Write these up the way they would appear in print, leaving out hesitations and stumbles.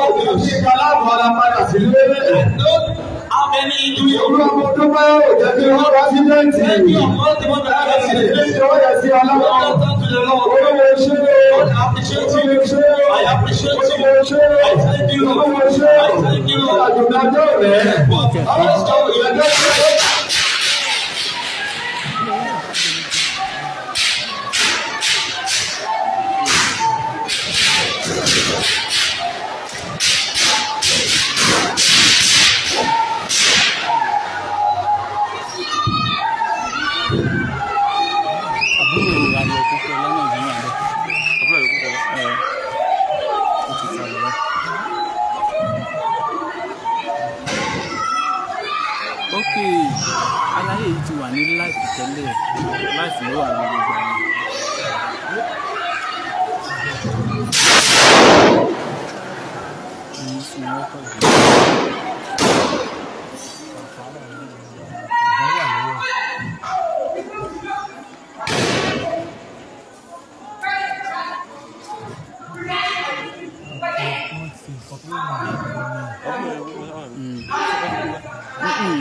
òní ṣe kaláàbọ̀ alápadà sí lórí. How many do you Olúwa mo dúpẹ́ òjẹ́ kí wọ́n bá sí lẹ́ǹtì. thank you for the one that has Ilé it? ìṣòwò yẹ sí ọlọ́run. Welcome to the Lord. Olúwo ṣe o. I appreciate Olúwo you. ṣe o. I appreciate you. Olúwo ṣe o. I thank you. Olúwo ṣe o. I thank you. Àjùdájọ́ rẹ̀. Àwọn ìṣòwò ìrẹ́jọ́ rẹ̀. Okay, aláyé yìí ti wà ní láìpù tẹ́lẹ̀, láìpù ló wà ní gbogbo àwọn.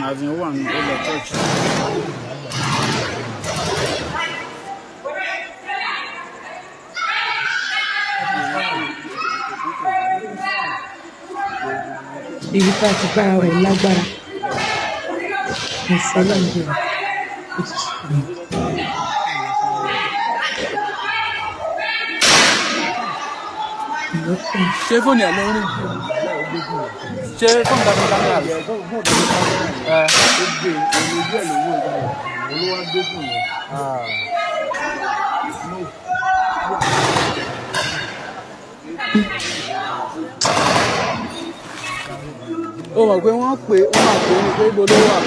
Àbí ó wà ní ọlọ church. Ibi tá a ti bára rẹ̀ lágbára. Ẹ̀sẹ̀ lọ́nà ó ti sùn. Ṣé fóònù ẹ̀ ló ń rìn? Ṣé fóònù tàbí kámẹ́rà rẹ̀? Ó mọ̀ pé wọ́n máa pè é ní pé ibo ló wà.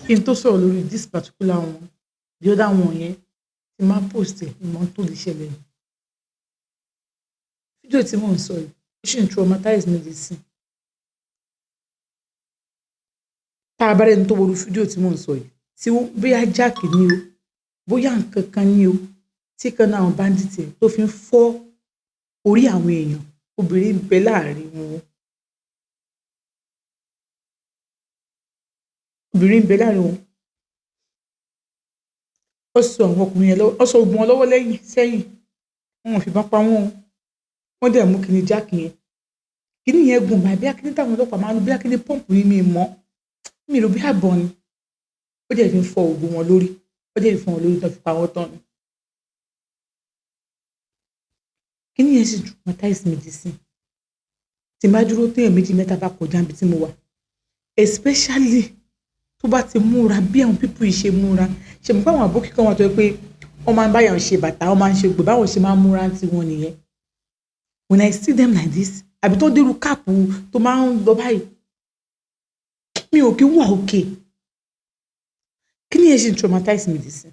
Kí n tó sọ̀rọ̀ lórí this particular one, the other one yẹn ti máa post ẹ̀ ìmọ̀ tó lè ṣẹlẹ̀ ni. Fídíò tí mò ń sọ yìí ó ṣì ń traumatize me dì sí. Tá a bá rẹni tó wo fídíò tí mò ń sọ yìí tí bóyá Jack ni o bóyá nǹkan kan ni o tí kan náà bandit ẹ̀ tó fi ń fọ́ orí àwọn èèyàn, obìnrin ń bẹ láàrin wọn. Obìnrin ń bẹ láàrin wọn. Ó sọ àwọn ọkùnrin yẹn lọ́wọ́, ó sọ ogun wọn lọ́wọ́ lẹ́yìn sẹ́yìn. Wọn ò fìbọn pa wọ́n o. Wọ́n dẹ̀ mú kíní Jack yẹn. Kíní yẹn gùn báyìí bí akíní táwọn ọlọ́pàá máa ń lo bí akíní pọ́ǹpù ní mi mọ́. Mi rò bí àbọ̀ ni. Ó dẹ̀ fi ń fọ ogun wọn lórí. Ó dẹ̀ fi fọ wọn lórí tó fi pa wọ́n tán ni. Kíní yẹn sì traumatize mi dì sí. Tí n bá dúró téèyàn méjì mẹ́ta bá kọjá níbi tí mo wà. Especially tó bá ti múra bí àwọn pípù yìí ṣe múra. Ṣe mọ̀ pé àwọn àbókí kan wà tó yẹ pé wọ́n máa ń báyàn ṣe bàtà, wọ́n máa ń ṣe gbò báwọn ṣe máa ń múra tí wọ́n nìyẹn. When I see them like this, àbí tó dérú káàpù tó máa ń lọ báyìí, mi ò kí wà òkè. Kíní yẹn ṣe traumatize mi dì sí.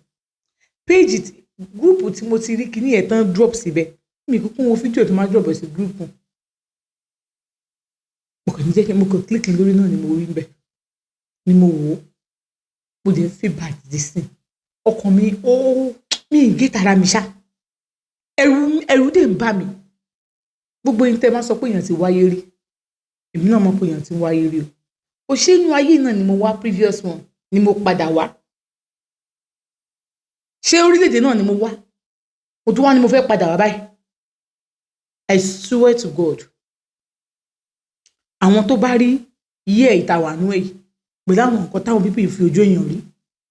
Péèjì gúrùpù tí mo ti rí kíní yẹn tán drop síbẹ̀. Mi kúkú wo fídíò tó máa drop sí gúrùpù. Mo kàn ní jẹ́ kí mo kàn click lórí náà ni mo rí bẹ́ẹ̀. Ni mo wò ó. Mo dẹ̀ feel bad dì sí. Ọkàn mi mi ì gé tara mi ṣá. Ẹ̀rù dẹ̀ ń bà mí. Gbogbo yín tẹ́ máa sọ pé èèyàn ti wáyé rí. Èmi náà mọ̀ pé èèyàn ti wáyé rí o. Ó ṣe inú ayé náà ni mo wá previous one ni mo padà wá. Ṣé orílẹ̀-èdè náà ni mo wá? Mo tún wá ní mo fẹ́ padà wá báyìí. I swear to God. Àwọn tó bá rí iye ìtawà nú èyí pẹ̀lú àwọn nǹkan táwọn pípì fi ojú èèyàn rí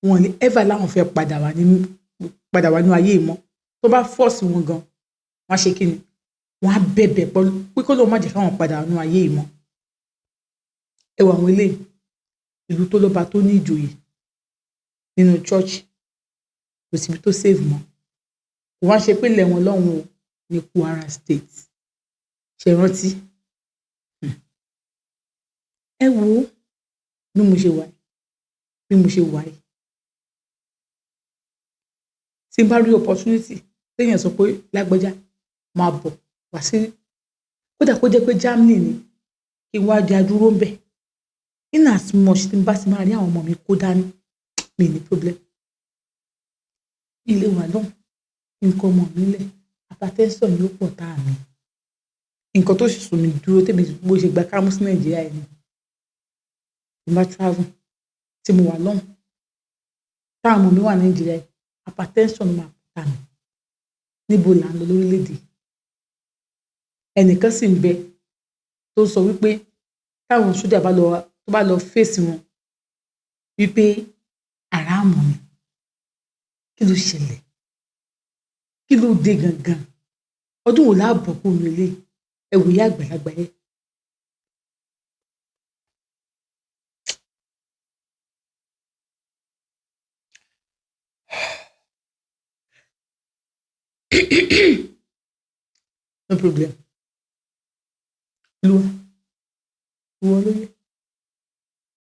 wọn ní ever láwọn fẹ́ padà wá nínú ayé mọ́. Tó bá force wọn gan wọ́n á ṣe kí ni? Wọ́n á bẹ̀bẹ̀ pé kó lóun má jẹ́ káwọn padà wá nínú ayé yìí mọ́. Ẹ wo àwọn eléyìí ìlú tó lọ́ba tó ní ìjòyè nínú church kò síbi tó save mọ́. Kò wá ṣe pé ilẹ̀ wọn lọ́hùn ní Kwara State. Ṣé rántí? Ẹ wo bí mo ṣe wà yìí tí n bá rí opportunity téèyàn sọ pé lágbájá máa bọ̀ wá sí kódà kó jẹ́ pé Germany ni kí n wá di adúró ń bẹ̀ in as much tí n bá ti máa rí àwọn ọmọ mi kó dání mi ní problem ilé wa náà nǹkan ọmọ mi lẹ̀ hypertension ni ó pọ̀ tá a mi nǹkan tó sì sùn mí dúró tèmi bó ṣe gba kámú sí Nàìjíríà yìí ni tí n bá travel tí mo wà lọ́hùn táwọn ọmọ mi wà Nàìjíríà yìí hypertension máa pọ̀ tá a mi níbo là ń lọ lórílẹ̀‐èdè ẹnìkan sì ń bẹ tó sọ wípé táwọn sójà bá lọ fèsì wọn wípé àràmù ni kí ló ṣẹlẹ̀ kí ló dé gangan ọdún wo láàbọ̀ kó nu ilé ẹ̀wù ìyá àgbàlagbà yẹn. No problem. Lua, lóye.